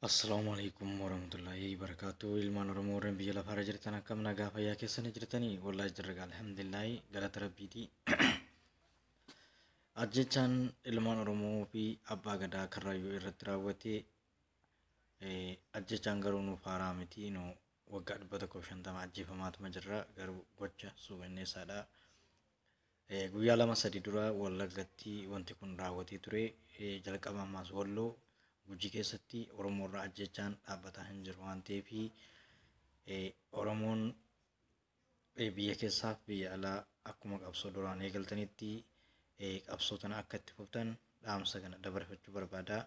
Assalamualaikum warahmatullahi wabarakatuh. Ilmaan Oromoo warreen biyya lafaarra jirtan akkam nagaa fayyaa keessanii jirtanii wallaahi jirra alhamdulillahi galata rabbiiti. Ajjechaan ilmaan Oromoo fi abbaa gadaa karrayyuu irratti raawwate ajjechaan garuu nuuf haaraa miti. Nu waggaa 150 ajjeefamaatuma jirra, garuu gocha suukanneessaadha. Guyyaa 2-3 dura Wallaggatti wanti kun raawwatee ture. Jalqaba ammaas Walloo Gujii keessatti Oromoo irraa ajjechaan dhaabbataa hin jiru waan ta'eef Oromoon biyya keessaaf biyya alaa akkuma qabsoo duraan eegaltanitti qabsoo tana akka itti fuftan dhaamsa kana dabarfachuu barbaada.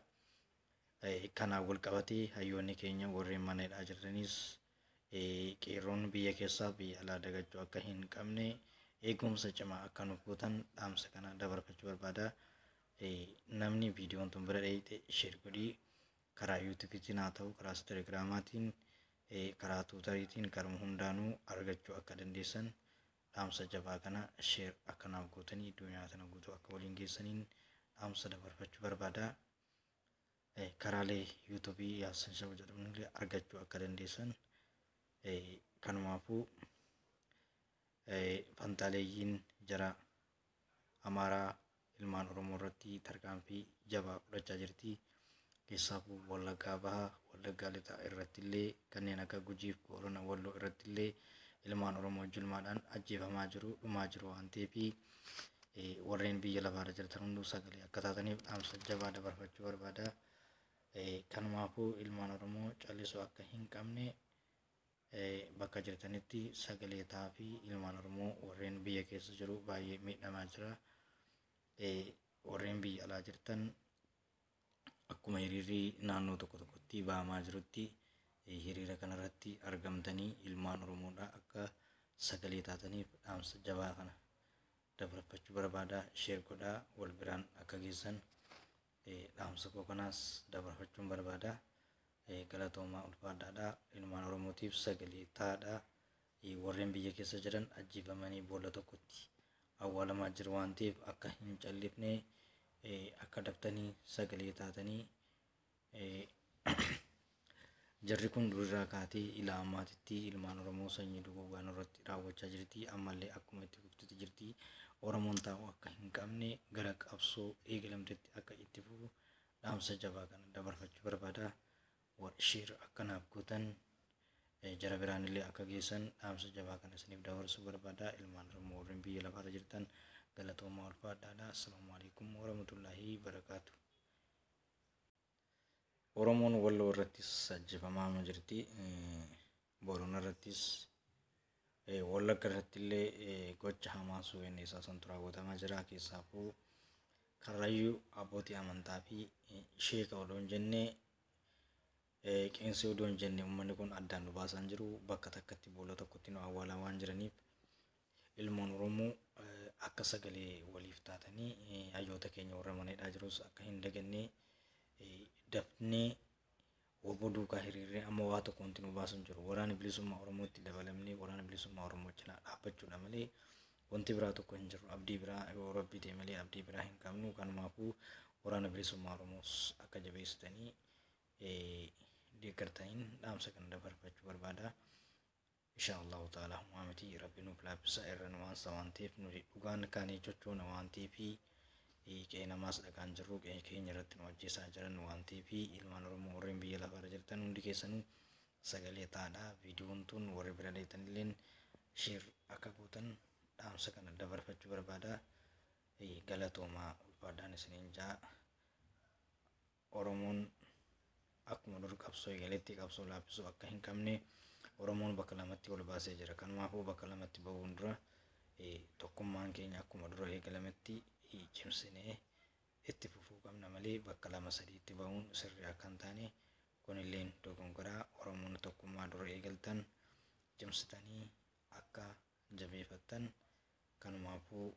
Kanaan wal qabatee hayyoonni keenya warreen manadhaa jirtanis qeerroon biyya keessaaf biyya alaa dagachuu akka hin qabne eegumsa cimaa akka nuuf gootan dhaamsa kana dabarfachuu barbaada. Namni viidiyoon tun bira dheeyite sheer godhii karaa yuutuubiitiin haa ta'u karaa telegiraamaatiin karaa tuutariitiin karuma hundaanuu argachuu akka dandeessan dhaamsa jabaa kana sheer akkanaaf gootanii addunyaa tana guutuu akka waliin geessaniin dhaamsa dabarfachuu barbaada. Karaalee yuutuubii Yaassan Shaba jedhamnillee argachuu akka dandeessan kanumaafuu fantaaleeyyiin jara Amaaraa ilmaan Oromoo irratti tarkaanfii jabaa fudhachaa jirti. Keessaafuu Wallaggaa Bahaa, Wallaggaa Lixaa irratti illee kanneen akka Gujiif Boorana Walloo irratti illee ilmaan Oromoo julmaadhaan ajjeefamaa jiru, dhumaa jiru waan ta'eef warreen biyya lafaarra jirtan hunduu sagalee akka taataniif dhaamsa jabaa dabarfachuu barbaada. Kanumaafuu ilmaan Oromoo callisuu akka hin qabne bakka jirtanitti sagalee ta'aa fi ilmaan Oromoo warreen biyya keessa jiru baay'ee miidhamaa jira. Warreen biyya alaa jirtan akkuma hiriirri naannoo tokko tokkotti ba'amaa jirutti hiriira kanarratti argamtanii ilmaan Oromoodhaa akka sagalee taataniif dhaamsa jabaa kana dabarfachuu barbaada. Sheer godhaa wal biraan akka geessan dhaamsa koo kanaas dabarfachuun barbaada. Galatoomaa ulfaadhaadhaa. Ilmaan Oromootiif sagalee ta'aadhaa. Warreen biyya keessa jiran ajjeefamanii boolla tokkotti awwaalamaa jiru waan ta'eef akka hin callifne akka daftanii sagalee taatanii jarri kun durirraa kaatee ilaa ammaatitti ilmaan Oromoo sanyii duguugaan irratti raawwachaa jirti. Ammallee akkuma itti fuftutti jirti. Oromoon taa'u akka hin qabne gara qabsoo eegalamtetti akka itti fufu dhaamsa jabaa kana dabarfachuu barbaada. Sheer akkanaaf gootan jara biraanillee akka geessan dhaamsa jabaa kana isiniif dabarsuu barbaada. Ilmaan Oromoo warreen biyya lafaarra jirtan galatoomaa ulfaadhaadha. Assalaamu alaikum warahmatullahi wabarakaatu. Oromoon Walloo irrattis ajjeefamaa jirti. Boorana irrattis Wallagga irratti illee gocha hamaa suukanneessaa santu raawwatamaa jira. Keessaafuu karrayyuu abbootii amantaa fi sheeka odoo hin jenne qeensi odoo hin jenne uummanni kun addaan nu baasaa jiru. Bakka takkatti boolla tokkotti nu awwaalaa waan jiraniif ilmaan Oromoo akka sagalee waliif taatanii hayyoota keenya warra manadhaa jirus akka hin daganne dafnee obbo duukaa hiriirree amma waa tokko wanti nu baasan jiru. Waraana bilisummaa Oromootti dabalamnee waraana bilisummaa Oromoo cinaa dhaabbachuudha malee wanti biraa tokko hin jiru. Abdii biraa yoo rabbi ta'e malee abdii biraa hin qabnu. Kanumaafuu waraana bilisummaa Oromoos akka jabeessitanii deeggartaniin dhaamsa kana dabarfachuu barbaada. Inshaallahu ta'ala Muhammadi rabbi nuuf laaffisa irra nu waansa waan ta'eef nuti dhugaan kaanii jechuun waan ta'eef qe'ee namaas dhagaan jirru qe'ee keenya irratti nu ajjeesaa jiran waan ta'eef ilmaan Oromoo warreen biyya lafaarra jirtan hundi keessanuu sagalee ta'aadha. Viidiyoon tun warri bira dheetanilleen sheer akka gootan dhaamsa kana dabarfachuu barbaada. Galatoomaa ulfaadhaan isiniin jaa. Oromoon akkuma dur qabsoo eegaletti qabsoo laaffisuu akka hin qabne Oromoon bakka lamatti wal baasee jira. Kanumaafuu bakka lamatti bahuun dura tokkummaan keenya akkuma dura eegalametti cimsinee itti fufuu qabna malee bakka 2-3tti bahuun sirrii akka hin taane kunillee dogongoraa. Oromoon tokkummaa dura eegaltan cimsitanii akka jabeeffattan kanumaafuu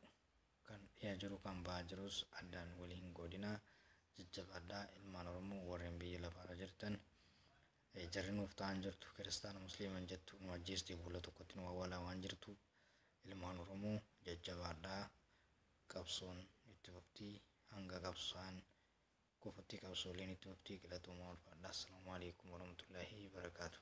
kan dhiyaa jiru kan bahaa jirus addaan waliin godinaa jajjabaadhaa. Ilmaan Oromoo warreen biyya lafaarra jirtan jarri nuuf ta'an jirtu kiristaana musliiman jettu nu ajjeestee boolla tokkotti nu awwaalaa waan jirtu ilmaan Oromoo jajjabaadhaa. Qabsoon itti fuftii hanga qabsaan kufatti qabsooleen itti fuftii galatooma ulfaadha. Assalaamu alaikum warahmatullaahi wabarakaatuh.